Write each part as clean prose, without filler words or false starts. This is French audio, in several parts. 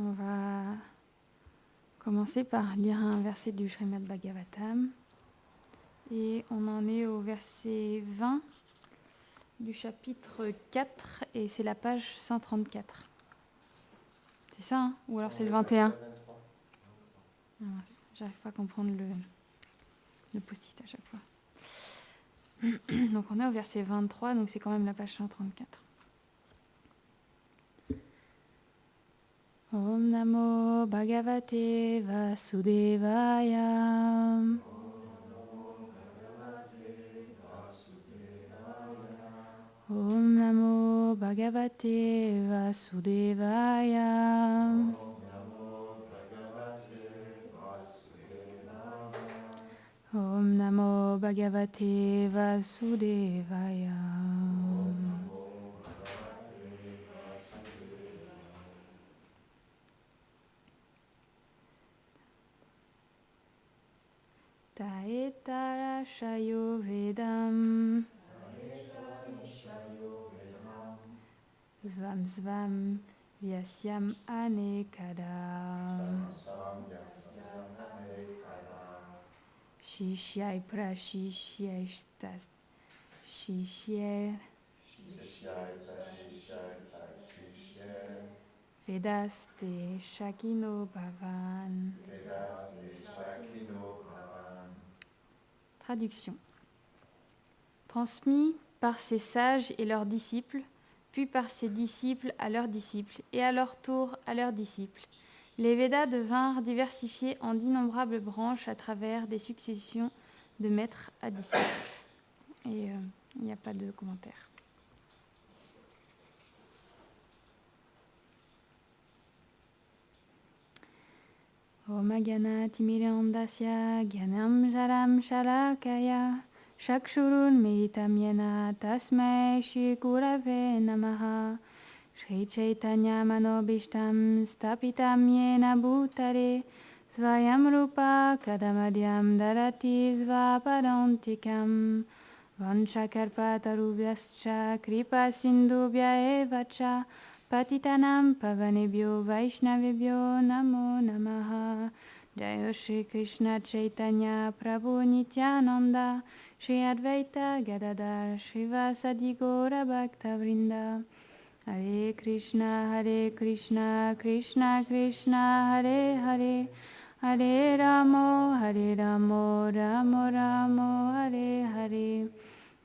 On va commencer par lire un verset du Srimad Bhagavatam. Et on en est au verset 20 du chapitre 4 et c'est la page 134. C'est ça, hein? Ou alors c'est le 21? Ah mince, j'arrive pas à comprendre le post-it à chaque fois. Donc on est au verset 23, donc c'est quand même la page 134. Om Namo Bhagavate Vasudevaya. Om Namo Bhagavate Vasudevaya. Om Namo Bhagavate Vasudevaya. Taetara Shayo Vedam. Svam Svam Vyasyam Anekada. Shishyai Prashishyai Stas. Shishyai Vedaste Shakino Bhavan. Traduction. Transmis par ses sages et leurs disciples, puis par ses disciples à leurs disciples, et à leur tour à leurs disciples, les Védas devinrent diversifiés en d'innombrables branches à travers des successions de maîtres à disciples. Et il n'y a pas de commentaire. Om Agana Timirandasya Gyanam Jaram Shalakaya Shakshurun Militam Yena Tasmai Shri Gurave Namaha Shri Chaitanya Manobishtam Stapitam Yena Bhutare Svayam Rupa Kadamadhyam Darati Svapadantikam Vanchakarpatarubhyascha Kripa Sindhubhya Evacha Patitanam Pavanebhyo Vaishnavebhyo Namo Namaha Jaya Shri Krishna Chaitanya Prabhu Nityananda Shri Advaita Gadadhar Shrivasadi Gaura Bhakta Vrinda Hare Krishna Krishna Krishna Hare Hare Hare Ramo Ramo Ramo Hare Hare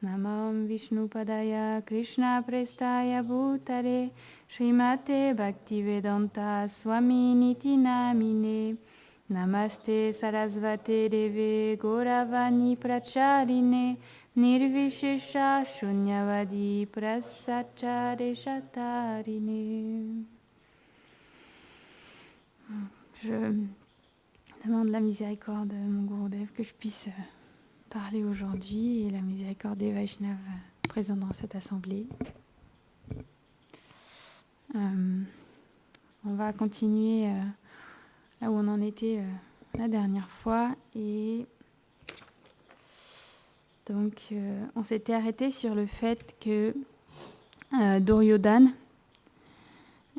Namam Vishnu Padaya Krishna Prestaya Bhutare Srimate Bhaktivedanta Swami Niti Namine Namaste Sarasvate Deve Gauravani Pracharine Nirvishesha Shunyavadi Prasachare Shatarine. Je demande la miséricorde de mon Gurudev que je puisse parler aujourd'hui et la miséricorde des Vaishnavas présents dans cette assemblée. On va continuer là où on en était la dernière fois et donc on s'était arrêté sur le fait que Duryodhana,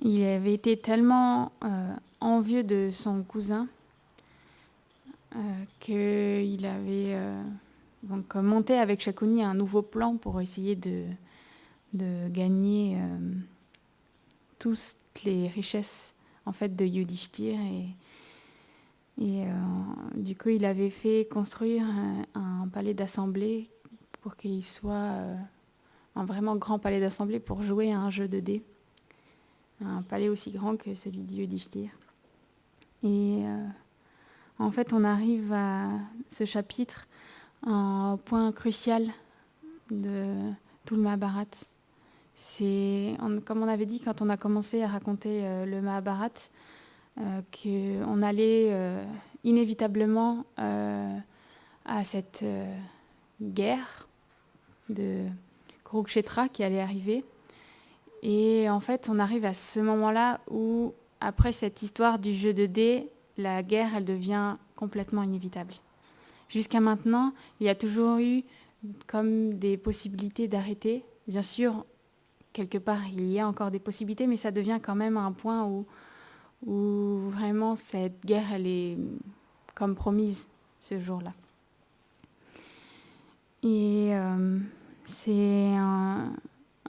il avait été tellement envieux de son cousin qu'il avait donc monté avec Shakuni un nouveau plan pour essayer de gagner toutes les richesses en fait de Yudhishthir et du coup il avait fait construire un palais d'assemblée pour qu'il soit un vraiment grand palais d'assemblée pour jouer à un jeu de dés, un palais aussi grand que celui de Yudhishthir. Et en fait on arrive à ce chapitre, un point crucial de tout le Mahabharata. Comme on avait dit quand on a commencé à raconter le Mahabharata, qu'on allait inévitablement à cette guerre de Kurukshetra qui allait arriver. Et en fait, on arrive à ce moment-là où, après cette histoire du jeu de dés, la guerre, elle devient complètement inévitable. Jusqu'à maintenant, il y a toujours eu comme des possibilités d'arrêter. Bien sûr, quelque part, il y a encore des possibilités, mais ça devient quand même un point où vraiment cette guerre, elle est comme promise ce jour-là. Et c'est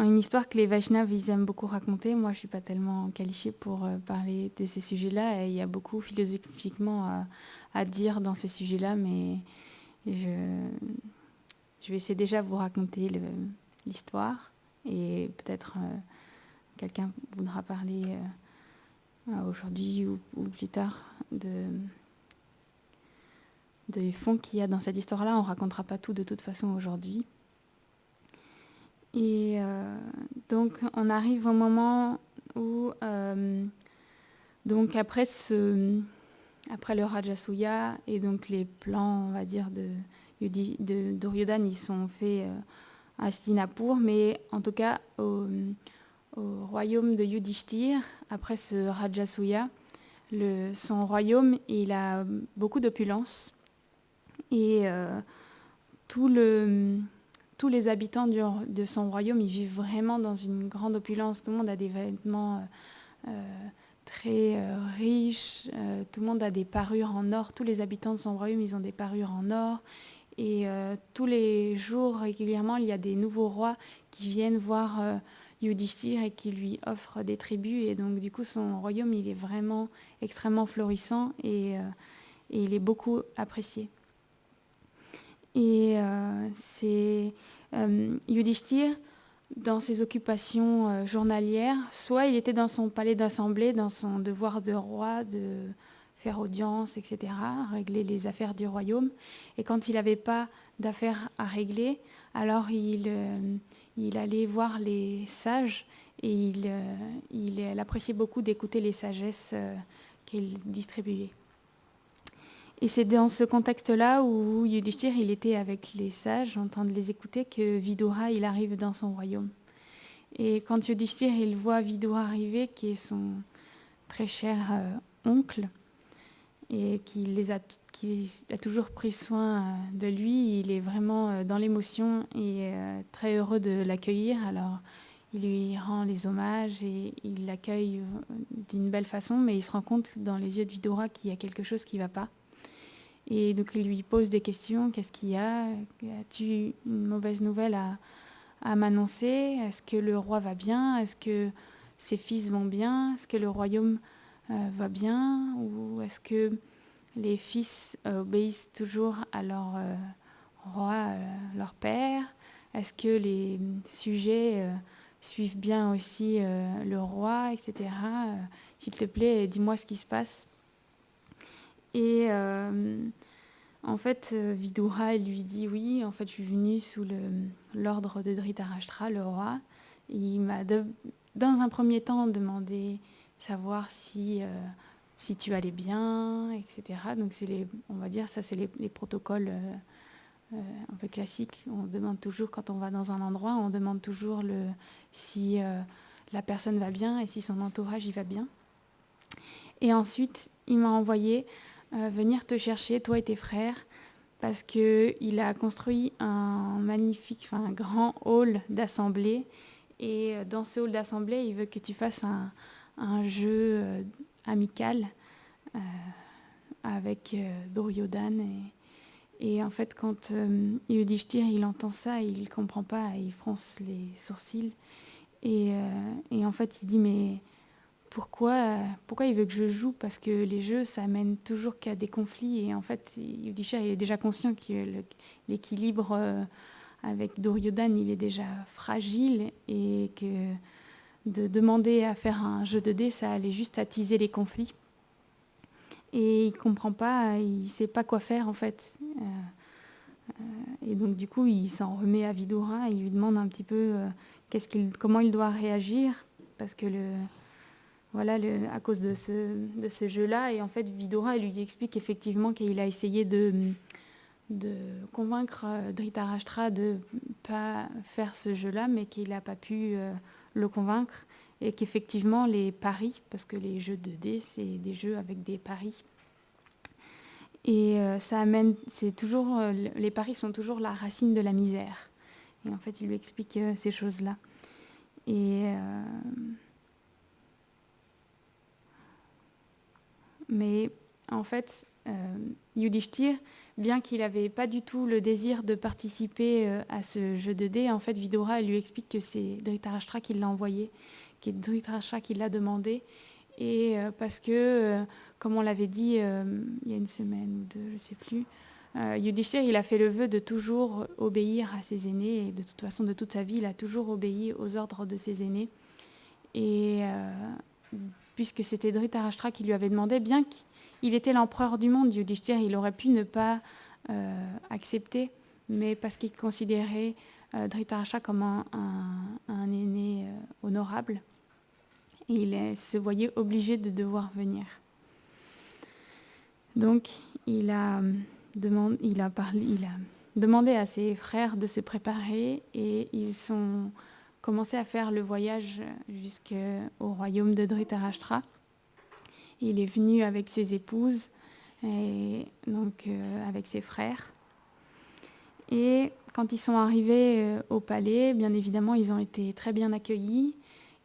une histoire que les Vaishnavas ils aiment beaucoup raconter. Moi, je ne suis pas tellement qualifiée pour parler de ces sujets-là. Et il y a beaucoup philosophiquement à dire dans ces sujets-là, mais je vais essayer déjà de vous raconter l'histoire. Et peut-être quelqu'un voudra parler aujourd'hui ou plus tard du fond qu'il y a dans cette histoire-là. On ne racontera pas tout de toute façon aujourd'hui. Et donc on arrive au moment où donc après le Rajasuya et donc les plans, on va dire, de Duryodhana, ils sont faits à Hastinapur, mais en tout cas au royaume de Yudhishthir, après ce Rajasuya, son royaume, il a beaucoup d'opulence et tous les habitants de son royaume, ils vivent vraiment dans une grande opulence. Tout le monde a des vêtements très riches, tout le monde a des parures en or. Tous les habitants de son royaume, ils ont des parures en or. Et tous les jours, régulièrement, il y a des nouveaux rois qui viennent voir Yudhishthir et qui lui offrent des tribus. Et donc, du coup, son royaume, il est vraiment extrêmement florissant et il est beaucoup apprécié. Et c'est Yudhishthir, dans ses occupations journalières, soit il était dans son palais d'assemblée, dans son devoir de roi, de faire audience, etc., régler les affaires du royaume. Et quand il n'avait pas d'affaires à régler, alors il allait voir les sages et il appréciait beaucoup d'écouter les sagesses qu'il distribuait. Et c'est dans ce contexte-là où Yudhishthir, il était avec les sages, en train de les écouter, que Vidura, il arrive dans son royaume. Et quand Yudhishthir, il voit Vidura arriver, qui est son très cher oncle, et qui a toujours pris soin de lui, il est vraiment dans l'émotion et très heureux de l'accueillir. Alors, il lui rend les hommages et il l'accueille d'une belle façon, mais il se rend compte dans les yeux de Vidura qu'il y a quelque chose qui ne va pas. Et donc il lui pose des questions. Qu'est-ce qu'il y a? As-tu une mauvaise nouvelle à m'annoncer? Est-ce que le roi va bien? Est-ce que ses fils vont bien? Est-ce que le royaume va bien? Ou est-ce que les fils obéissent toujours à leur roi, leur père? Est-ce que les sujets suivent bien aussi le roi, etc. S'il te plaît, dis-moi ce qui se passe. Et en fait, Vidura lui dit oui, en fait, je suis venue sous l'ordre de Dhritarashtra, le roi. Il m'a dans un premier temps demandé savoir si tu allais bien, etc. Donc on va dire ça, c'est les protocoles un peu classiques. On demande toujours quand on va dans un endroit, on demande toujours si la personne va bien et si son entourage y va bien. Et ensuite, il m'a envoyé venir te chercher, toi et tes frères, parce qu'il a construit un grand hall d'assemblée. Et dans ce hall d'assemblée, il veut que tu fasses un jeu amical avec Duryodhana. Et en fait, quand Yudhishthir, il entend ça, il ne comprend pas, il fronce les sourcils. Et en fait, il dit, mais pourquoi il veut que je joue? Parce que les jeux, ça mène toujours qu'à des conflits. Et en fait, Yudhishthir est déjà conscient que l'équilibre avec Duryodhana, il est déjà fragile et que de demander à faire un jeu de dés, ça allait juste attiser les conflits. Et il ne comprend pas, il ne sait pas quoi faire en fait. Et donc du coup, il s'en remet à Vidura, il lui demande un petit peu comment il doit réagir, parce que à cause de ce jeu-là. Et en fait, Vidura, il lui explique effectivement qu'il a essayé de convaincre Dhritarashtra de ne pas faire ce jeu-là, mais qu'il n'a pas pu le convaincre. Et qu'effectivement, les paris, parce que les jeux de dés, c'est des jeux avec des paris. Et ça amène, les paris sont toujours la racine de la misère. Et en fait, il lui explique ces choses-là. Et Mais en fait, Yudhishthir, bien qu'il n'avait pas du tout le désir de participer à ce jeu de dés, en fait, Vidura lui explique que c'est Dhritarashtra qui l'a envoyé, qui est Dhritarashtra qui l'a demandé. Et parce que, comme on l'avait dit il y a une semaine ou deux, je ne sais plus, Yudhishthir, il a fait le vœu de toujours obéir à ses aînés. Et de toute façon, de toute sa vie, il a toujours obéi aux ordres de ses aînés. Et puisque c'était Dhritarashtra qui lui avait demandé, bien qu'il était l'empereur du monde, Yudhishthir, il aurait pu ne pas accepter, mais parce qu'il considérait Dhritarashtra comme un aîné honorable, et se voyait obligé de devoir venir. Donc, il a demandé à ses frères de se préparer, et ils sont commencé à faire le voyage jusqu'au royaume de Dhritarashtra. Il est venu avec ses épouses et donc avec ses frères. Et quand ils sont arrivés au palais, bien évidemment, ils ont été très bien accueillis.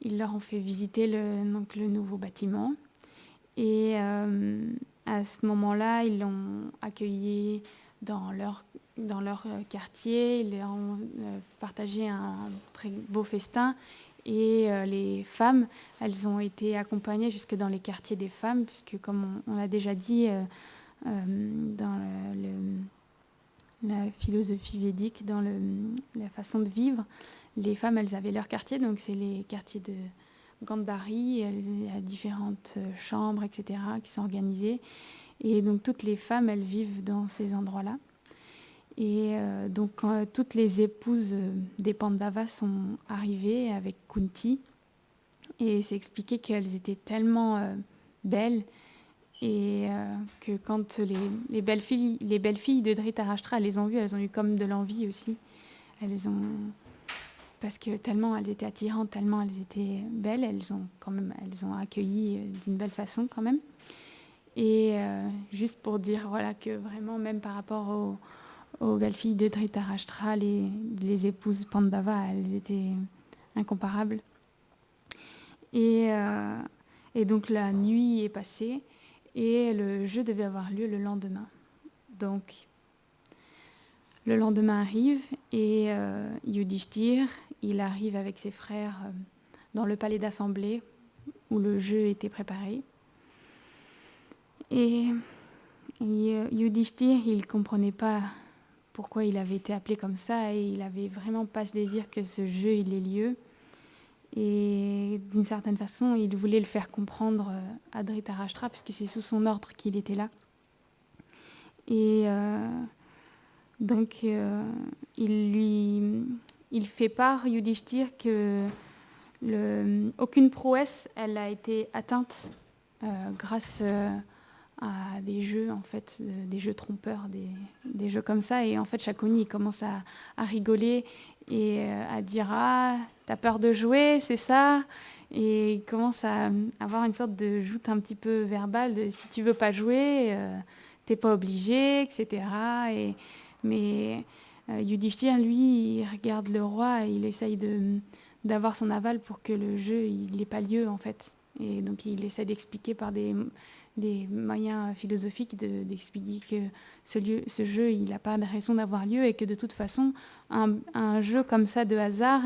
Ils leur ont fait visiter le nouveau bâtiment. Et à ce moment-là, ils l'ont accueilli dans leur quartier. Ils leur ont partagé un très beau festin. Et les femmes, elles ont été accompagnées jusque dans les quartiers des femmes, puisque comme on l'a déjà dit dans la philosophie védique, dans la façon de vivre, les femmes, elles avaient leur quartier, donc c'est les quartiers de Gandhari, il y a différentes chambres, etc., qui sont organisées. Et donc toutes les femmes, elles vivent dans ces endroits-là. Et donc toutes les épouses des Pandavas sont arrivées avec Kunti. Et c'est expliqué qu'elles étaient tellement belles et que quand les belles filles de Dhritarashtra les ont vues, elles ont eu comme de l'envie aussi. Parce que tellement elles étaient attirantes, tellement elles étaient belles, elles ont accueilli d'une belle façon quand même. Et juste pour dire voilà, que vraiment, même par rapport aux belles filles de Dhritarashtra, les épouses Pandava, elles étaient incomparables. Et donc la nuit est passée et le jeu devait avoir lieu le lendemain. Donc le lendemain arrive et Yudhishthir, il arrive avec ses frères dans le palais d'assemblée où le jeu était préparé. Et Yudhishthir, il ne comprenait pas pourquoi il avait été appelé comme ça et il n'avait vraiment pas ce désir que ce jeu il ait lieu. Et d'une certaine façon, il voulait le faire comprendre à Dhritarashtra, puisque c'est sous son ordre qu'il était là. Et donc, il fait part, Yudhishthir, que aucune prouesse, elle a été atteinte grâce à des jeux, en fait, des jeux trompeurs, des jeux comme ça. Et en fait, Shakuni, il commence à rigoler et à dire « Ah, t'as peur de jouer, c'est ça ?» Et il commence à avoir une sorte de joute un petit peu verbale de « Si tu veux pas jouer, t'es pas obligé, etc. » Mais Yudhishthir, lui, il regarde le roi et il essaye d'avoir son aval pour que le jeu n'ait pas lieu, en fait. Et donc, il essaie d'expliquer par des moyens philosophiques d'expliquer que ce jeu, il n'a pas de raison d'avoir lieu et que de toute façon, un jeu comme ça de hasard,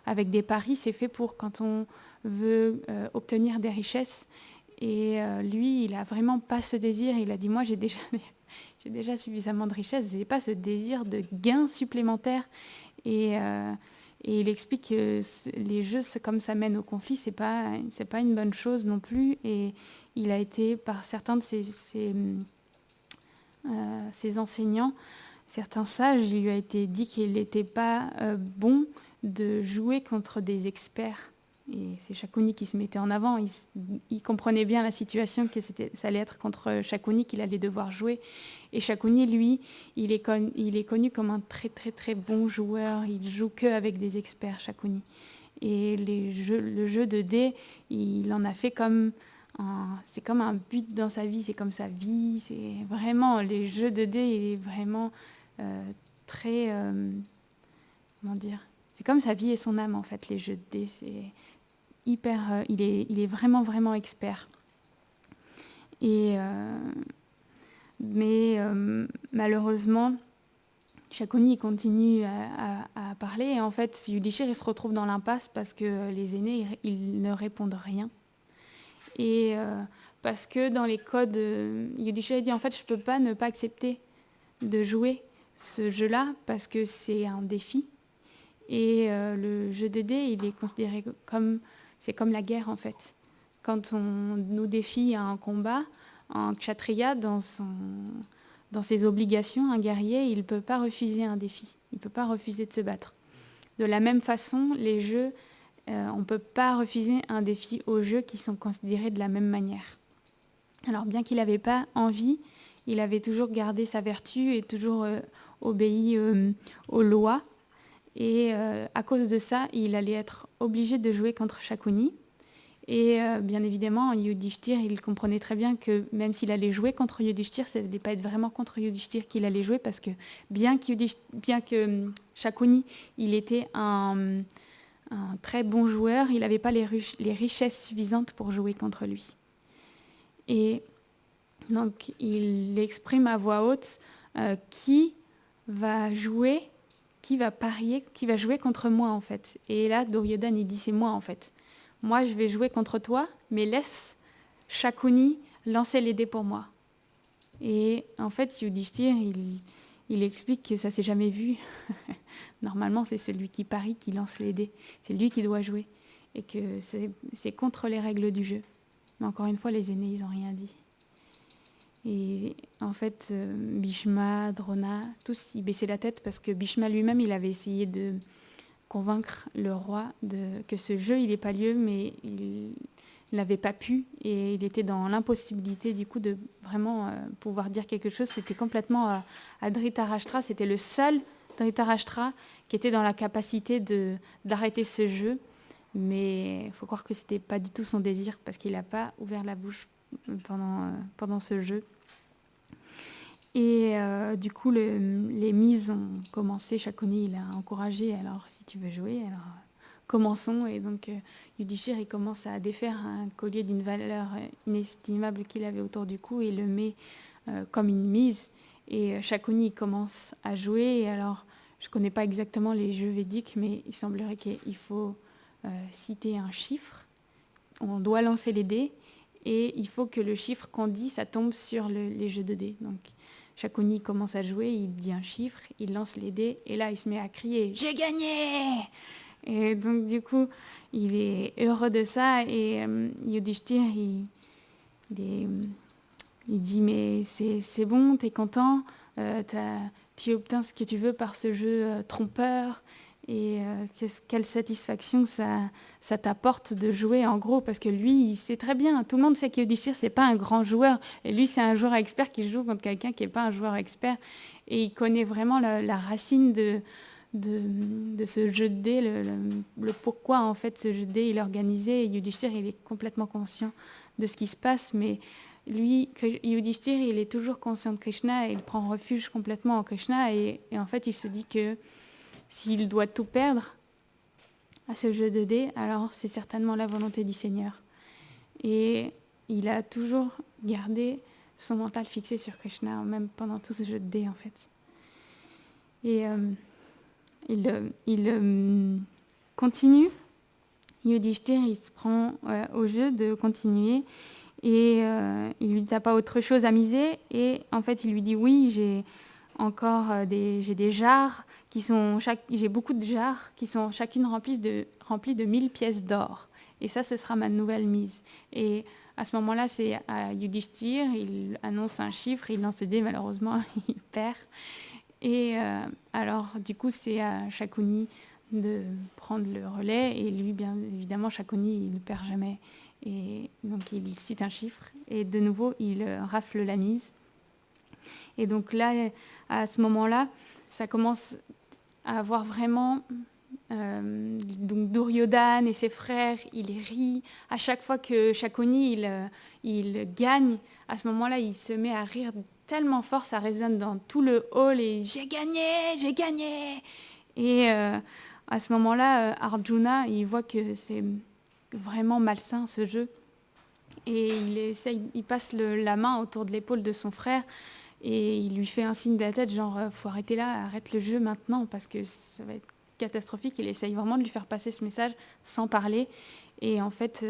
avec des paris, c'est fait pour quand on veut obtenir des richesses. Et lui, il n'a vraiment pas ce désir. Il a dit, moi, j'ai déjà suffisamment de richesses, je n'ai pas ce désir de gain supplémentaire. Et il explique que les jeux, comme ça mène au conflit, c'est pas une bonne chose non plus. Et il a été, par certains de ses enseignants, certains sages, il lui a été dit qu'il n'était pas bon de jouer contre des experts. Et c'est Shakuni qui se mettait en avant. Il comprenait bien la situation, que ça allait être contre Shakuni qu'il allait devoir jouer. Et Shakuni, lui, il est connu comme un très très très bon joueur. Il joue que avec des experts, Shakuni. Et le jeu de dés, il en a fait c'est comme un but dans sa vie, c'est comme sa vie. C'est vraiment, les jeux de dés, il est vraiment très... comment dire ? C'est comme sa vie et son âme, en fait, les jeux de dés. C'est hyper... il est vraiment, vraiment expert. Mais malheureusement, Shakuni continue à parler. Et en fait, Yudhishthir il se retrouve dans l'impasse parce que les aînés ils ne répondent rien. Et parce que dans les codes, Yudhishthir dit en fait, je ne peux pas ne pas accepter de jouer ce jeu-là parce que c'est un défi. Et le jeu de dés, il est considéré c'est comme la guerre en fait. Quand on nous défie à un combat, un kshatriya, dans ses obligations, un guerrier, il ne peut pas refuser un défi. Il ne peut pas refuser de se battre. De la même façon, les jeux, on ne peut pas refuser un défi aux jeux qui sont considérés de la même manière. Alors bien qu'il n'avait pas envie, il avait toujours gardé sa vertu et toujours obéi aux lois. Et à cause de ça, il allait être obligé de jouer contre Shakuni. Et bien évidemment, Yudhishthir, il comprenait très bien que même s'il allait jouer contre Yudhishthir, ça n'allait pas être vraiment contre Yudhishthir qu'il allait jouer, parce que bien que Shakuni, il était un très bon joueur, il n'avait pas les richesses suffisantes pour jouer contre lui. Et donc, il exprime à voix haute qui va jouer, qui va parier, qui va jouer contre moi en fait. Et là, Duryodhana, il dit c'est moi en fait. Moi, je vais jouer contre toi, mais laisse Shakuni lancer les dés pour moi. Et en fait, Yudhishthir, il explique que ça s'est jamais vu. Normalement, c'est celui qui parie qui lance les dés. C'est lui qui doit jouer. Et que c'est contre les règles du jeu. Mais encore une fois, les aînés, ils n'ont rien dit. Et en fait, Bhishma, Drona, tous, ils baissaient la tête parce que Bhishma lui-même, il avait essayé de convaincre le roi que ce jeu, il n'ait pas lieu, mais il n'avait pas pu. Et il était dans l'impossibilité, du coup, de vraiment pouvoir dire quelque chose. C'était complètement à Dhritarashtra. C'était le seul Dhritarashtra qui était dans la capacité d'arrêter ce jeu. Mais il faut croire que ce n'était pas du tout son désir parce qu'il n'a pas ouvert la bouche pendant ce jeu. Et du coup, les mises ont commencé. Shakuni, il a encouragé. Alors, si tu veux jouer, alors commençons. Et donc, Yudhishthir, il commence à défaire un collier d'une valeur inestimable qu'il avait autour du cou et le met comme une mise. Et Shakuni commence à jouer. Et alors, je ne connais pas exactement les jeux védiques, mais il semblerait qu'il faut citer un chiffre. On doit lancer les dés. Et il faut que le chiffre qu'on dit, ça tombe sur les jeux de dés. Donc, Shakuni commence à jouer, il dit un chiffre, il lance les dés, et là, il se met à crier « J'ai gagné !» Et donc, du coup, il est heureux de ça, et Yudhishthir, il dit « Mais c'est bon, t'es content, tu obtiens ce que tu veux par ce jeu trompeur ?» Et quelle satisfaction ça t'apporte de jouer en gros, parce que lui, il sait très bien, tout le monde sait que Yudhishthir, c'est pas un grand joueur, et lui, c'est un joueur expert qui joue contre quelqu'un qui n'est pas un joueur expert, et il connaît vraiment la racine de ce jeu de dés, le pourquoi en fait ce jeu de dés il est organisé, et Yudhishthir, il est complètement conscient de ce qui se passe, mais lui, Yudhishthir, il est toujours conscient de Krishna, et il prend refuge complètement en Krishna, et en fait, il se dit que s'il doit tout perdre à ce jeu de dés, alors c'est certainement la volonté du Seigneur. Et il a toujours gardé son mental fixé sur Krishna, même pendant tout ce jeu de dés, en fait. Et il continue. Yudhishthir, il se prend au jeu de continuer. Et il lui dit, t'as pas autre chose à miser? Et en fait, il lui dit, oui, j'ai encore j'ai des jarres j'ai beaucoup de jarres qui sont chacune remplies de 1000 pièces d'or. Et ça, ce sera ma nouvelle mise. Et à ce moment-là, c'est à Yudhishthir, il annonce un chiffre, il lance le dé, malheureusement, il perd. Et alors, du coup, c'est à Shakuni de prendre le relais. Et lui, bien évidemment, Shakuni, il ne perd jamais. Et donc, il cite un chiffre. Et de nouveau, il rafle la mise. Et donc là, à ce moment-là, ça commence à avoir vraiment... donc Duryodhana et ses frères, ils rient. À chaque fois que Shakuni, il gagne, à ce moment-là, il se met à rire tellement fort, ça résonne dans tout le hall et « J'ai gagné, j'ai gagné !» Et à ce moment-là, Arjuna, il voit que c'est vraiment malsain ce jeu. et il passe la main autour de l'épaule de son frère et il lui fait un signe de la tête, genre faut arrêter là, arrête le jeu maintenant parce que ça va être catastrophique. Il essaye vraiment de lui faire passer ce message sans parler. Et en fait,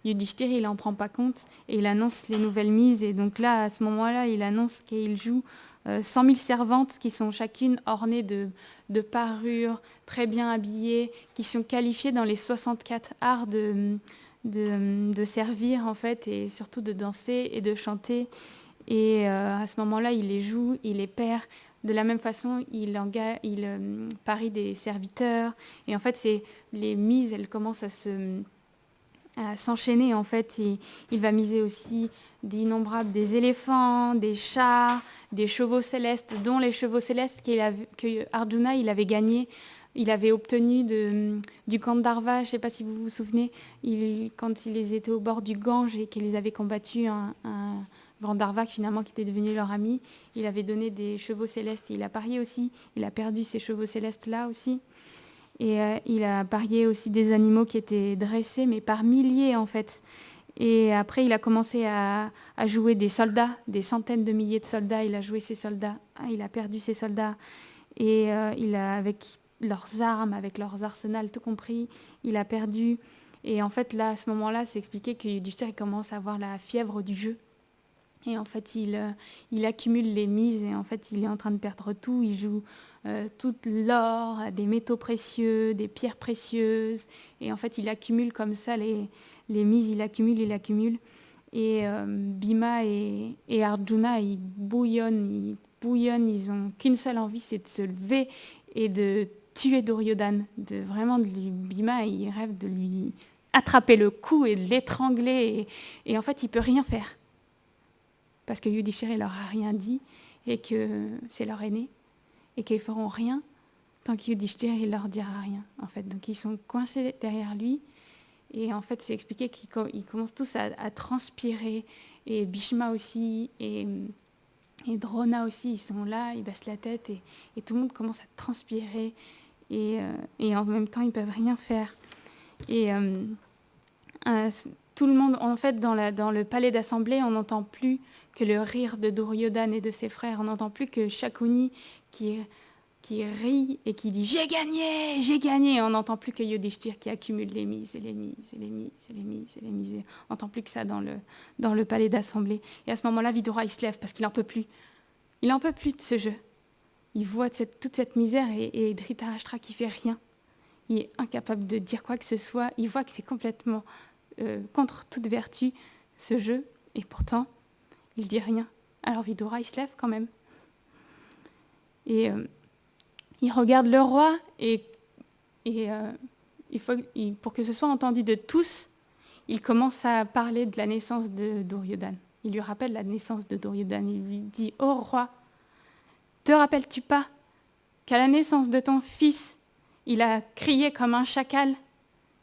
Yudhishthir, il n'en prend pas compte et il annonce les nouvelles mises. Et donc là, à ce moment-là, il annonce qu'il joue 100 000 servantes qui sont chacune ornées de parures, très bien habillées, qui sont qualifiées dans les 64 arts de servir, en fait, et surtout de danser et de chanter. Et à ce moment-là, il les joue, il les perd. De la même façon, il parie des serviteurs. Et en fait, les mises, elles commencent à s'enchaîner. En fait, il va miser aussi d'innombrables des éléphants, des chats, des chevaux célestes, dont les chevaux célestes que Arjuna il avait gagné. Il avait obtenu du Gandharva, je ne sais pas si vous vous souvenez, quand ils étaient au bord du Gange et qu'ils avaient combattu un Gandharva finalement qui était devenu leur ami, il avait donné des chevaux célestes et il a parié aussi, il a perdu ces chevaux célestes là aussi. Et il a parié aussi des animaux qui étaient dressés, mais par milliers en fait. Et après, il a commencé à jouer des soldats, des centaines de milliers de soldats. Il a joué ses soldats. Il a perdu ses soldats. Et avec leurs armes, avec leurs arsenals, tout compris, il a perdu. Et en fait, là, à ce moment-là, c'est expliqué que Yudhishthir commence à avoir la fièvre du jeu. Et en fait, il accumule les mises et en fait, il est en train de perdre tout. Il joue tout l'or, des métaux précieux, des pierres précieuses. Et en fait, il accumule comme ça les mises, il accumule. Et Bhima et Arjuna, ils bouillonnent, ils ont qu'une seule envie, c'est de se lever et de tuer Duryodhana. Bhima, il rêve de lui attraper le cou et de l'étrangler. Et en fait, il peut rien faire. Parce que Yudhishthira ne leur a rien dit et que c'est leur aîné et qu'ils ne feront rien tant que Yudhishthira ne leur dira rien. En fait. Donc ils sont coincés derrière lui et en fait c'est expliqué qu'ils commencent tous à transpirer et Bhishma aussi et Drona aussi, ils sont là, ils baissent la tête et tout le monde commence à transpirer et en même temps ils ne peuvent rien faire. Et tout le monde, en fait, dans le palais d'assemblée, on n'entend plus que le rire de Duryodhana et de ses frères. On n'entend plus que Shakuni qui rit et qui dit « J'ai gagné, j'ai gagné !» On n'entend plus que Yudhishthir qui accumule les mises et les mises et les mises et les mises et les mises. On n'entend plus que ça dans le palais d'assemblée. Et à ce moment-là, Vidura, il se lève parce qu'il n'en peut plus. Il n'en peut plus de ce jeu. Il voit toute cette misère et Dhritarashtra qui fait rien. Il est incapable de dire quoi que ce soit. Il voit que c'est complètement contre toute vertu, ce jeu. Et pourtant, il dit rien. Alors Vidura, il se lève quand même. Et il regarde le roi et pour que ce soit entendu de tous, il commence à parler de la naissance de Duryodhana. Il lui rappelle la naissance de Duryodhana. Il lui dit « Ô roi, te rappelles-tu pas qu'à la naissance de ton fils, il a crié comme un chacal?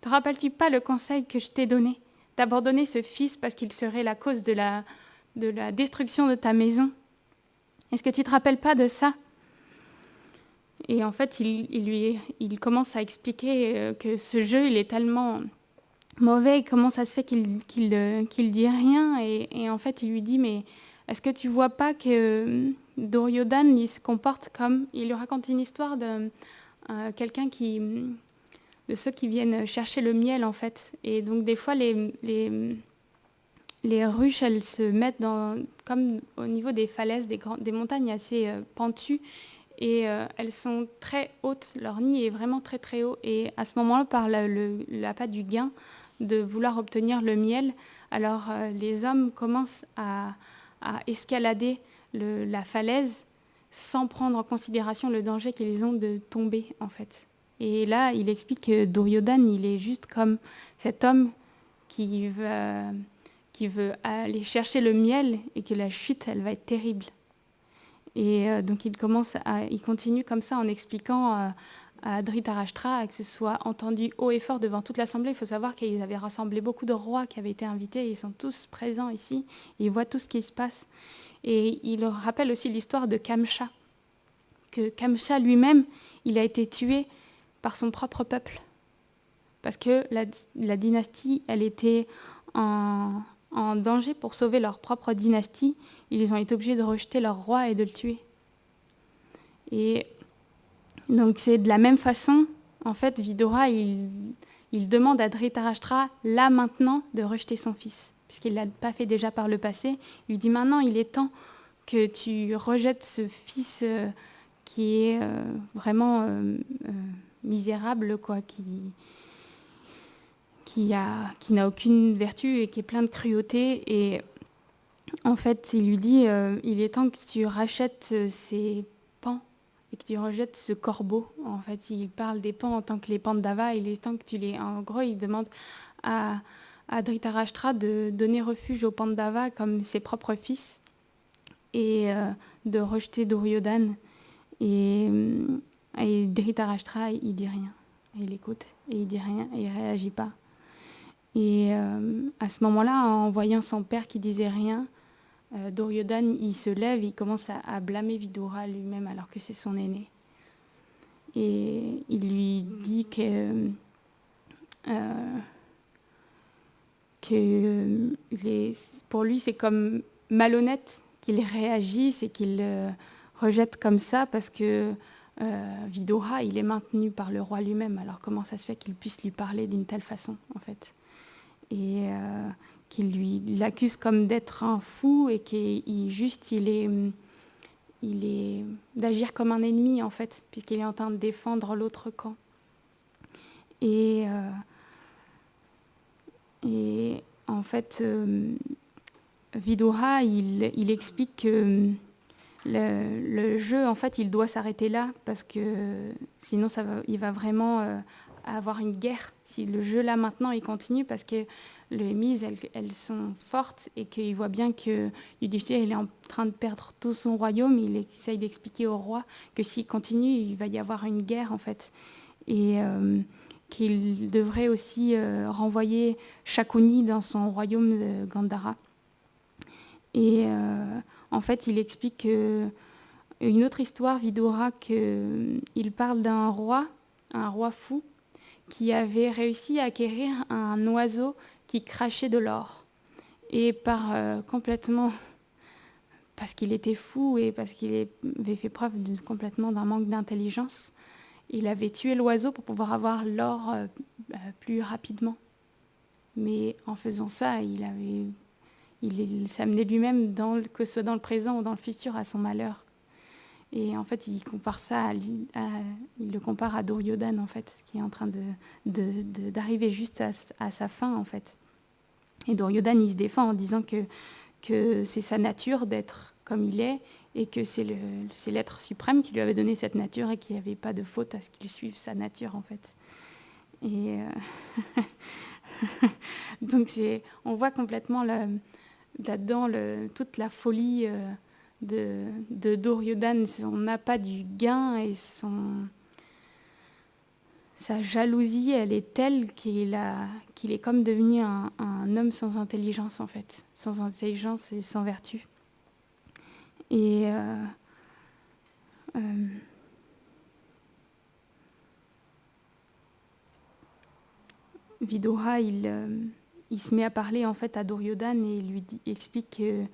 Te rappelles-tu pas le conseil que je t'ai donné, d'abandonner ce fils parce qu'il serait la cause de la destruction de ta maison? Est-ce que tu te rappelles pas de ça ?» Et en fait, il commence à expliquer que ce jeu, il est tellement mauvais, comment ça se fait qu'il dit rien. Et en fait, il lui dit « Mais est-ce que tu vois pas que Duryodhana, il se comporte comme... » Il lui raconte une histoire de quelqu'un de ceux qui viennent chercher le miel, en fait. Et donc, des fois, les ruches, elles se mettent comme au niveau des falaises, des montagnes assez pentues. Et elles sont très hautes. Leur nid est vraiment très, très haut. Et à ce moment-là, par l'appât du gain de vouloir obtenir le miel, alors les hommes commencent à escalader la falaise sans prendre en considération le danger qu'ils ont de tomber, en fait. Et là, il explique que Duryodhana, il est juste comme cet homme qui veut aller chercher le miel et que la chute, elle va être terrible. Et donc il continue comme ça en expliquant à Dhritarashtra que ce soit entendu haut et fort devant toute l'assemblée. Il faut savoir qu'ils avaient rassemblé beaucoup de rois qui avaient été invités. Ils sont tous présents ici. Ils voient tout ce qui se passe. Et il leur rappelle aussi l'histoire de Kamsa. Que Kamsa lui-même, il a été tué par son propre peuple. Parce que la dynastie, elle était en en danger pour sauver leur propre dynastie, ils ont été obligés de rejeter leur roi et de le tuer. Et donc c'est de la même façon, en fait, Vidura, il demande à Dhritarashtra, là maintenant, de rejeter son fils, puisqu'il ne l'a pas fait déjà par le passé. Il lui dit maintenant, il est temps que tu rejettes ce fils qui est vraiment misérable, quoi, qui n'a aucune vertu et qui est plein de cruauté. Et en fait, il lui dit, il est temps que tu rachètes ces pans et que tu rejettes ce corbeau. En fait, il parle des pans en tant que les Pandavas. Il est temps que tu les... En gros, il demande à Dhritarashtra de donner refuge aux Pandavas comme ses propres fils et de rejeter Duryodhana. Et Dhritarashtra, il dit rien. Il écoute et il dit rien et il réagit pas. Et à ce moment-là, en voyant son père qui disait rien, Duryodhana, il se lève, il commence à blâmer Vidura lui-même alors que c'est son aîné. Et il lui dit que pour lui, c'est comme malhonnête qu'il réagisse et qu'il rejette comme ça parce que Vidura, il est maintenu par le roi lui-même. Alors comment ça se fait qu'il puisse lui parler d'une telle façon, en fait? Et qu'il l'accuse comme d'être un fou et qu'il est d'agir comme un ennemi, en fait, puisqu'il est en train de défendre l'autre camp. Et en fait, Vidura, il explique que le jeu, en fait, il doit s'arrêter là, parce que sinon, il va vraiment avoir une guerre. Si le jeu, là, maintenant, il continue, parce que les mises, elles sont fortes, et qu'il voit bien que Yudhishthira, il est en train de perdre tout son royaume. Il essaye d'expliquer au roi que s'il continue, il va y avoir une guerre, en fait. Et qu'il devrait aussi renvoyer Shakuni dans son royaume de Gandhara. Et en fait, il explique une autre histoire, Vidura, qu'il parle d'un roi, un roi fou, qui avait réussi à acquérir un oiseau qui crachait de l'or. Et complètement, parce qu'il était fou et parce qu'il avait fait preuve complètement d'un manque d'intelligence, il avait tué l'oiseau pour pouvoir avoir l'or plus rapidement. Mais en faisant ça, il s'amenait lui-même, que ce soit dans le présent ou dans le futur, à son malheur. Et en fait, il compare ça il le compare à Duryodhana, en fait, qui est en train d'arriver juste à sa fin, en fait. Et Duryodhana, il se défend en disant que c'est sa nature d'être comme il est, et que c'est l'être suprême qui lui avait donné cette nature et qu'il n'y avait pas de faute à ce qu'il suive sa nature, en fait. Et donc on voit complètement là-dedans toute la folie de Duryodhana, son appât du gain et sa jalousie, elle est telle qu'il est comme devenu un homme sans intelligence, en fait, sans intelligence et sans vertu. Et Vidura, il se met à parler, en fait, à Duryodhana et il lui explique que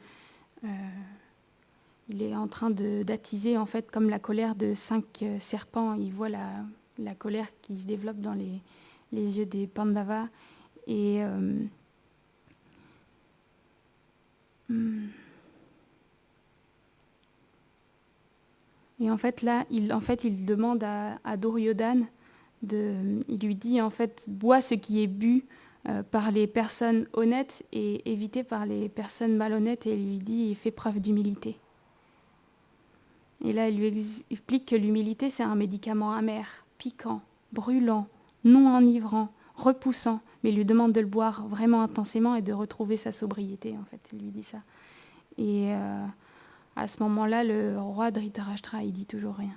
il est en train d'attiser, en fait, comme la colère de 5 serpents. Il voit la colère qui se développe dans les yeux des Pandavas. Et en fait, là, il demande à Duryodhana, il lui dit, en fait, bois ce qui est bu par les personnes honnêtes et évité par les personnes malhonnêtes. Et il lui dit, fais preuve d'humilité. Et là, il lui explique que l'humilité, c'est un médicament amer, piquant, brûlant, non enivrant, repoussant, mais il lui demande de le boire vraiment intensément et de retrouver sa sobriété, en fait. Il lui dit ça. Et à ce moment-là, le roi Dhritarashtra, il dit toujours rien.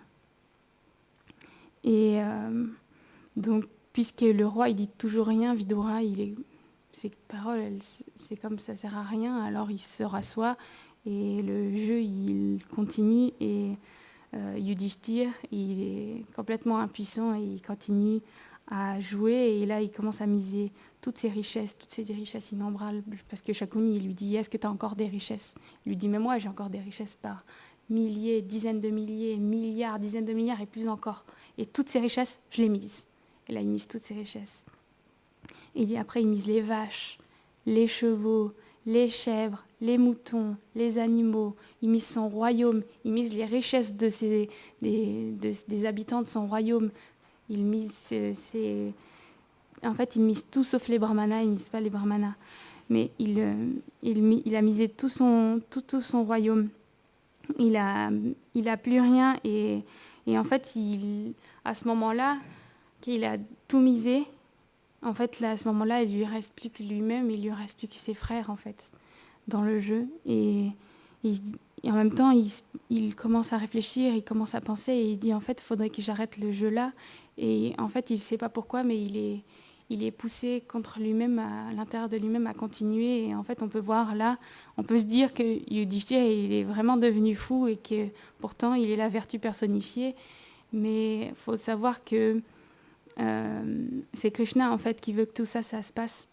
Et donc, puisque le roi, il dit toujours rien, Vidura, ses paroles, c'est comme ça sert à rien, alors il se rassoit. Et le jeu, il continue et Yudhishthira, il est complètement impuissant et il continue à jouer, et là il commence à miser toutes ces richesses innombrables, parce que Shakuni il lui dit est-ce que tu as encore des richesses? Il lui dit mais moi j'ai encore des richesses par milliers, dizaines de milliers, milliards, dizaines de milliards et plus encore. Et toutes ces richesses, je les mise. Et là il mise toutes ces richesses. Et après il mise les vaches, les chevaux, les chèvres, les moutons, les animaux, il mise son royaume, il mise les richesses des habitants de son royaume, il mise en fait, il mise tout sauf les brahmanas, il mise pas les brahmanas. Mais il a misé tout son royaume. Il a plus rien. Et en fait, à ce moment-là, qu'il a tout misé, en fait, là, à ce moment-là, il lui reste plus que lui-même, il lui reste plus que ses frères, en fait, dans le jeu. Et en même temps, il commence à réfléchir, il commence à penser, et il dit, en fait, il faudrait que j'arrête le jeu là. Et en fait, il ne sait pas pourquoi, mais il est poussé contre lui-même, à l'intérieur de lui-même, à continuer. Et en fait, on peut voir là, on peut se dire que Yudhishthir, il est vraiment devenu fou et que pourtant, il est la vertu personnifiée. Mais il faut savoir que c'est Krishna, en fait, qui veut que tout ça, ça se passe.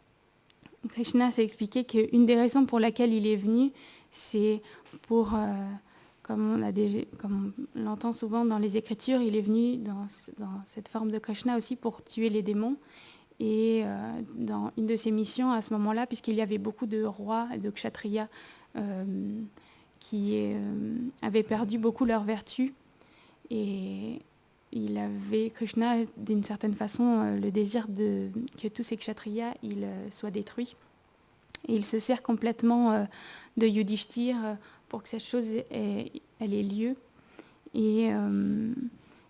Krishna s'est expliqué qu'une des raisons pour laquelle il est venu, c'est pour, comme on l'entend souvent dans les Écritures, il est venu dans cette forme de Krishna aussi pour tuer les démons. Et dans une de ses missions, à ce moment-là, puisqu'il y avait beaucoup de rois et de kshatriyas qui avaient perdu beaucoup leur vertu, et Krishna, d'une certaine façon, le désir que tous ces kshatriyas soient détruits. Et il se sert complètement de Yudhishthir pour que cette chose elle ait lieu. Et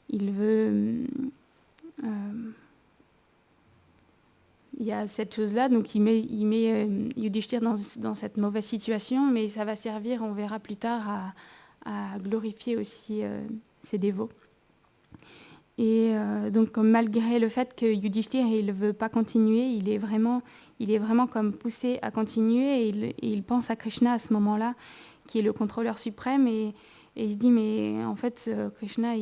il veut... il y a cette chose-là, donc il met Yudhishthir dans cette mauvaise situation, mais ça va servir, on verra plus tard, à glorifier aussi ses dévots. Et donc malgré le fait que Yudhishthir il ne veut pas continuer, il est vraiment comme poussé à continuer, et il pense à Krishna à ce moment-là, qui est le contrôleur suprême, et il se dit mais en fait Krishna,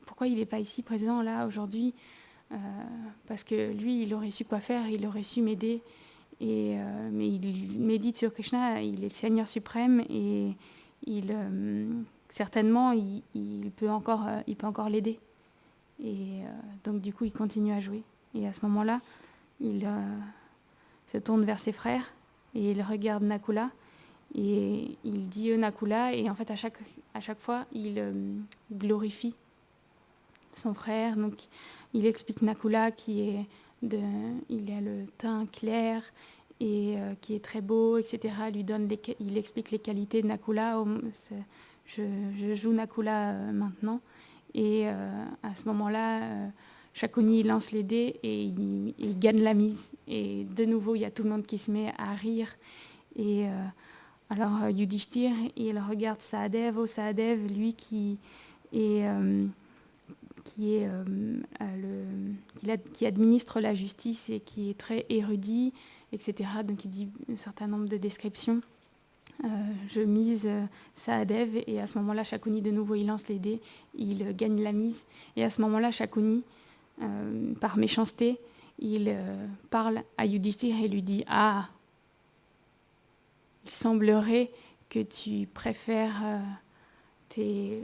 pourquoi il n'est pas ici présent là aujourd'hui? Parce que lui il aurait su quoi faire, il aurait su m'aider, mais il médite sur Krishna, il est le Seigneur suprême, et certainement il peut encore l'aider. Et donc du coup il continue à jouer, et à ce moment-là il se tourne vers ses frères et il regarde Nakula et il dit Nakula, et en fait à chaque fois il glorifie son frère. Donc il explique Nakula il a le teint clair et qui est très beau, etc. Il explique les qualités de Nakula. Je joue Nakula maintenant. Et à ce moment-là, Shakuni lance les dés et il gagne la mise. Et de nouveau, il y a tout le monde qui se met à rire. Et alors Yudhishthir, il regarde Sahadev, Sahadev, lui qui administre la justice et qui est très érudit, etc. Donc il dit un certain nombre de descriptions. Je mise Sahadev, et à ce moment-là, Shakuni, de nouveau, il lance les dés, il gagne la mise. Et à ce moment-là, Shakuni, par méchanceté, il parle à Yudhishthir et lui dit « Ah, il semblerait que tu préfères tes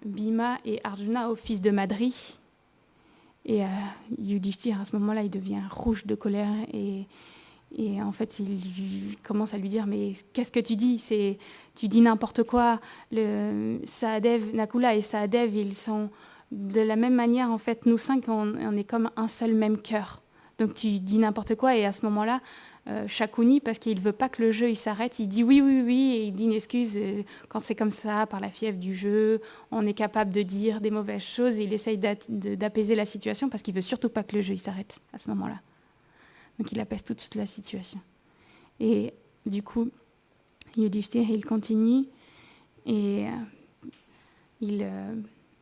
Bhima et Arjuna au fils de Madri. » Et Yudhishthir, à ce moment-là, il devient rouge de colère, et en fait, il commence à lui dire « Mais qu'est-ce que tu dis? Tu dis n'importe quoi. Sahadev, Nakula et Sahadev, ils sont de la même manière. En fait, nous cinq, on est comme un seul même cœur. Donc tu dis n'importe quoi. » Et à ce moment-là, Shakuni, parce qu'il ne veut pas que le jeu il s'arrête, il dit oui, oui, oui, et il dit une excuse. Quand c'est comme ça, par la fièvre du jeu, on est capable de dire des mauvaises choses, et il essaye d'apaiser la situation parce qu'il ne veut surtout pas que le jeu il s'arrête à ce moment-là. Donc il apaise tout de suite la situation. Et du coup, Yudhishthir, il continue, et il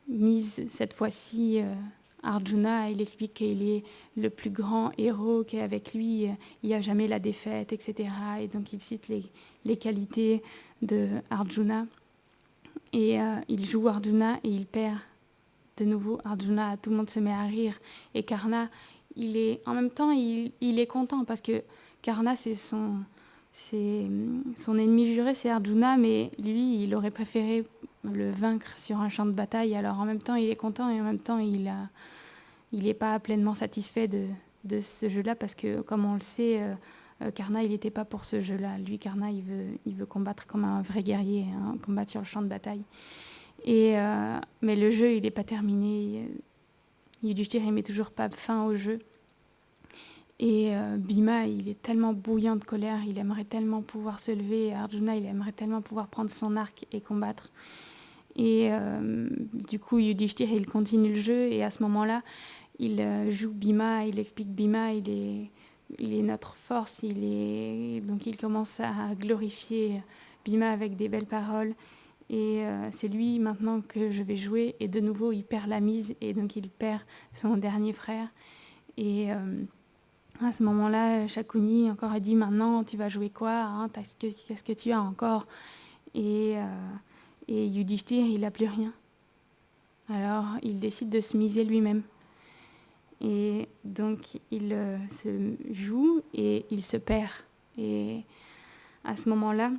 mise cette fois-ci Arjuna. Il explique qu'il est le plus grand héros, qu'avec lui, il n'y a jamais la défaite, etc. Et donc il cite les qualités de Arjuna. Et il joue Arjuna et il perd de nouveau, Arjuna, tout le monde se met à rire. Et Karna, en même temps, il est content parce que Karna, c'est son ennemi juré, c'est Arjuna, mais lui, il aurait préféré le vaincre sur un champ de bataille. Alors en même temps, il est content et en même temps, il n'est pas pleinement satisfait de ce jeu-là parce que, comme on le sait, Karna, il n'était pas pour ce jeu-là. Lui, Karna, il veut combattre comme un vrai guerrier, hein, combattre sur le champ de bataille. Mais le jeu, il n'est pas terminé. Yudhishthir, il met toujours pas fin au jeu. Et Bhima, il est tellement bouillant de colère, il aimerait tellement pouvoir se lever. Et Arjuna, il aimerait tellement pouvoir prendre son arc et combattre. Et du coup, Yudhishthir, il continue le jeu. Et à ce moment-là, il joue Bhima, il explique Bhima, il est notre force. Donc il commence à glorifier Bhima avec des belles paroles. Et c'est lui maintenant que je vais jouer. Et de nouveau, il perd la mise. Et donc il perd son dernier frère. Et à ce moment-là, Shakuni encore a dit maintenant tu vas jouer quoi, hein, qu'est-ce que tu as encore, et Yudhishthir il n'a plus rien. Alors il décide de se miser lui-même. Et donc il se joue et il se perd. Et à ce moment-là,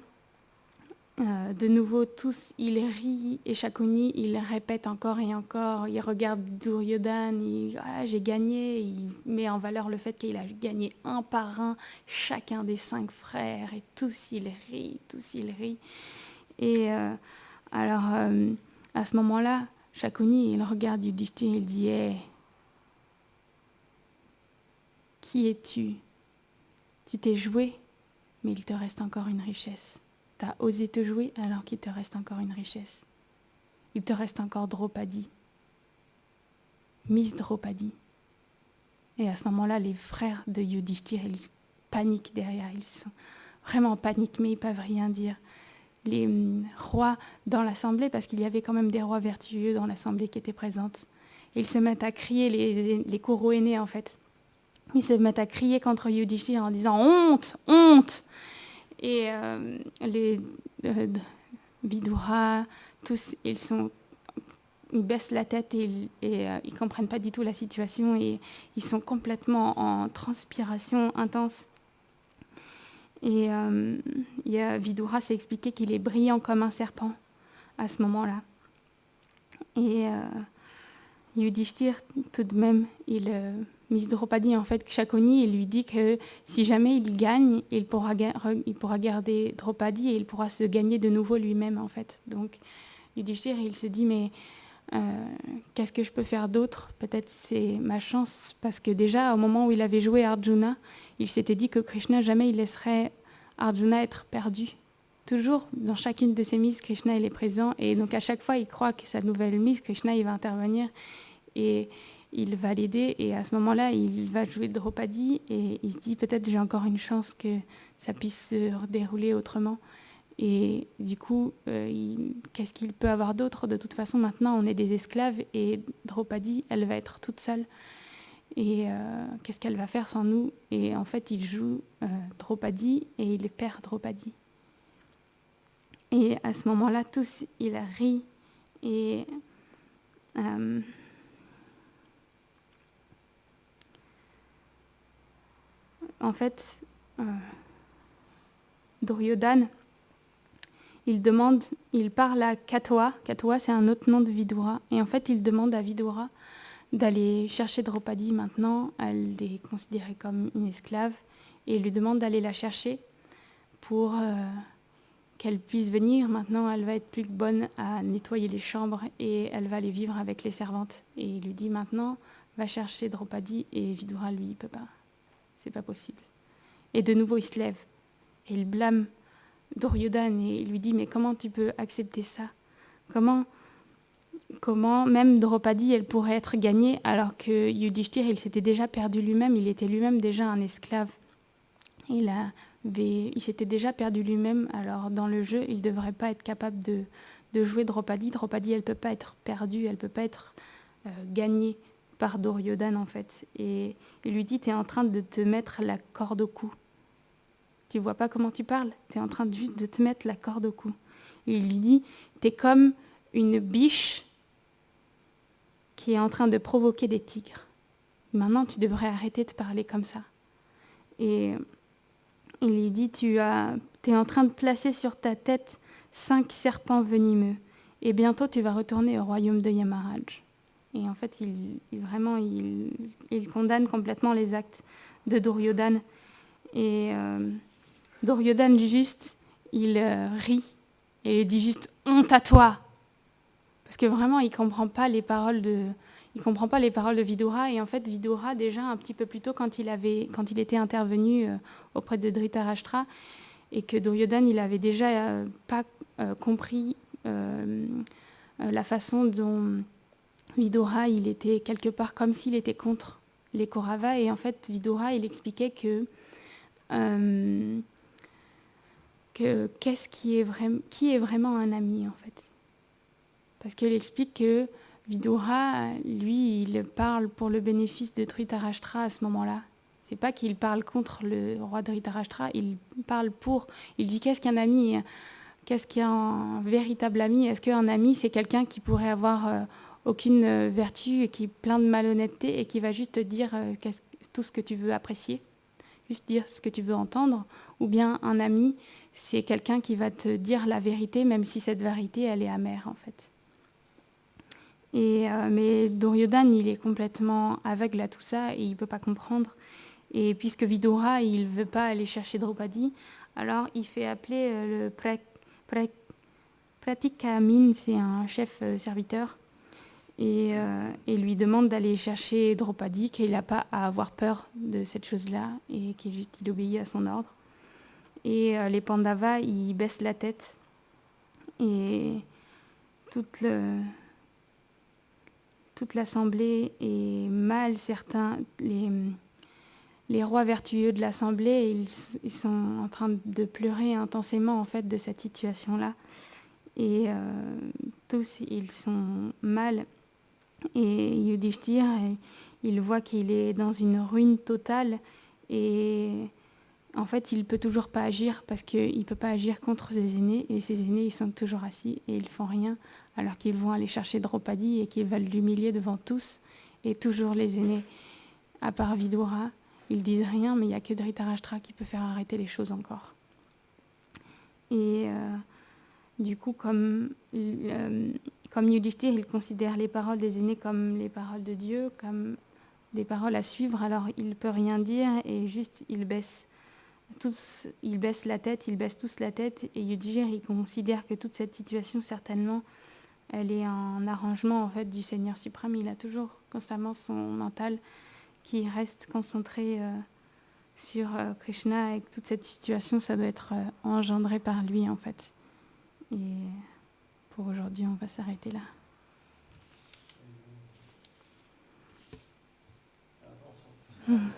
de nouveau, tous, ils rient et Shakuni, il répète encore et encore. Il regarde Duryodhana, j'ai gagné. Il met en valeur le fait qu'il a gagné un par un chacun des 5 frères. Et tous, ils rient. Et alors, à ce moment-là, Shakuni, il regarde Yudhishthir, il dit qui es-tu? Tu t'es joué, mais il te reste encore une richesse. T'as osé te jouer alors qu'il te reste encore une richesse. Il te reste encore Draupadi. Miss Draupadi. Et à ce moment-là, les frères de Yudhishthir, ils paniquent derrière. Ils sont vraiment en panique, mais ils ne peuvent rien dire. Les rois dans l'assemblée, parce qu'il y avait quand même des rois vertueux dans l'assemblée qui étaient présentes, ils se mettent à crier, les Kourouénés en fait. Ils se mettent à crier contre Yudhishthir en disant « Honte, honte !» Et les Vidura, tous, ils baissent la tête et ils comprennent pas du tout la situation et ils sont complètement en transpiration intense. Et Vidura s'est expliqué qu'il est brillant comme un serpent à ce moment-là. Et Yudhishthir, tout de même, Miss Draupadi, en fait, Shakuni, il lui dit que si jamais il gagne, il pourra garder Draupadi et il pourra se gagner de nouveau lui-même, en fait. Donc, Yudhishthir, il se dit, mais qu'est-ce que je peux faire d'autre? Peut-être c'est ma chance, parce que déjà, au moment où il avait joué Arjuna, il s'était dit que Krishna, jamais il laisserait Arjuna être perdu. Toujours, dans chacune de ses mises, Krishna, il est présent. Et donc, à chaque fois, il croit que sa nouvelle mise, Krishna, il va intervenir et il va l'aider. Et à ce moment-là, il va jouer Draupadi et il se dit, peut-être j'ai encore une chance que ça puisse se dérouler autrement. Et du coup, qu'est-ce qu'il peut avoir d'autre? De toute façon, maintenant, on est des esclaves et Draupadi, elle va être toute seule. Et qu'est-ce qu'elle va faire sans nous? Et en fait, il joue Draupadi et il perd Draupadi. Et à ce moment-là, tous, ils rient. Et en fait, Duryodhana, il parle à Katwa. Katwa, c'est un autre nom de Vidura. Et en fait, il demande à Vidura d'aller chercher Draupadi maintenant. Elle est considérée comme une esclave. Et il lui demande d'aller la chercher pour qu'elle puisse venir. Maintenant, elle va être plus bonne à nettoyer les chambres et elle va aller vivre avec les servantes. Et il lui dit maintenant, va chercher Draupadi. Et Vidura, lui, il peut pas. C'est pas possible. Et de nouveau, il se lève. Et il blâme Duryodhana et il lui dit, mais comment tu peux accepter ça? Comment même Draupadi, elle pourrait être gagnée alors que Yudhishthir, il s'était déjà perdu lui-même, il était lui-même déjà un esclave. Il s'était déjà perdu lui-même, alors dans le jeu, il ne devrait pas être capable de jouer Draupadi. Draupadi, elle ne peut pas être perdue, elle ne peut pas être gagnée par Duryodhana en fait. Et il lui dit, tu es en train de te mettre la corde au cou. Tu vois pas comment tu parles? Tu es en train juste de te mettre la corde au cou. Et il lui dit, tu es comme une biche qui est en train de provoquer des tigres. Maintenant, tu devrais arrêter de parler comme ça. Et il lui dit, tu es en train de placer sur ta tête 5 serpents venimeux. Et bientôt, tu vas retourner au royaume de Yamaraj. Et en fait, il condamne complètement les actes de Duryodhana. Et Duryodhana, juste, il rit et il dit juste « honte à toi !» Parce que vraiment, il ne comprend pas les paroles de Vidura. Et en fait, Vidura, déjà un petit peu plus tôt, quand il était intervenu auprès de Dhritarashtra, et que Duryodhana, il avait déjà pas compris la façon dont Vidura, il était quelque part comme s'il était contre les Kauravas. Et en fait, Vidura, il expliquait que qui est vraiment un ami, en fait. Parce qu'il explique que Vidura, lui, il parle pour le bénéfice de Dhritarashtra à ce moment-là. C'est pas qu'il parle contre le roi Dhritarashtra, il parle pour. Il dit qu'est-ce qu'un ami, qu'est-ce qu'un véritable ami. Est-ce qu'un ami, c'est quelqu'un qui pourrait avoir aucune vertu et qui est plein de malhonnêteté et qui va juste te dire tout ce que tu veux apprécier, juste dire ce que tu veux entendre, ou bien un ami, c'est quelqu'un qui va te dire la vérité, même si cette vérité, elle est amère, en fait. Mais Duryodhana, il est complètement aveugle à tout ça et il ne peut pas comprendre. Et puisque Vidura, il ne veut pas aller chercher Draupadi, alors il fait appeler le Pratikamin, c'est un chef serviteur, et lui demande d'aller chercher Draupadi, qu'il n'a pas à avoir peur de cette chose-là et qu'il obéit à son ordre. Et les Pandavas, ils baissent la tête et toute l'assemblée est mal. Certains, les rois vertueux de l'assemblée, ils sont en train de pleurer intensément en fait de cette situation-là. Et tous, ils sont mal. Et Yudhishthir, il voit qu'il est dans une ruine totale et en fait, il ne peut toujours pas agir parce qu'il ne peut pas agir contre ses aînés et ses aînés, ils sont toujours assis et ils ne font rien alors qu'ils vont aller chercher Draupadi et qu'ils veulent l'humilier devant tous. Et toujours les aînés, à part Vidura, ils disent rien, mais il n'y a que Dhritarashtra qui peut faire arrêter les choses encore. Et du coup, comme Yudhishthir, il considère les paroles des aînés comme les paroles de Dieu, comme des paroles à suivre, alors il ne peut rien dire et juste il baisse la tête, ils baissent tous la tête et Yudhishthir, il considère que toute cette situation, certainement, elle est un arrangement en fait du Seigneur suprême. Il a toujours constamment son mental qui reste concentré sur Krishna et que toute cette situation, ça doit être engendré par lui en fait. Et pour aujourd'hui, on va s'arrêter là. Ça va pas ensemble.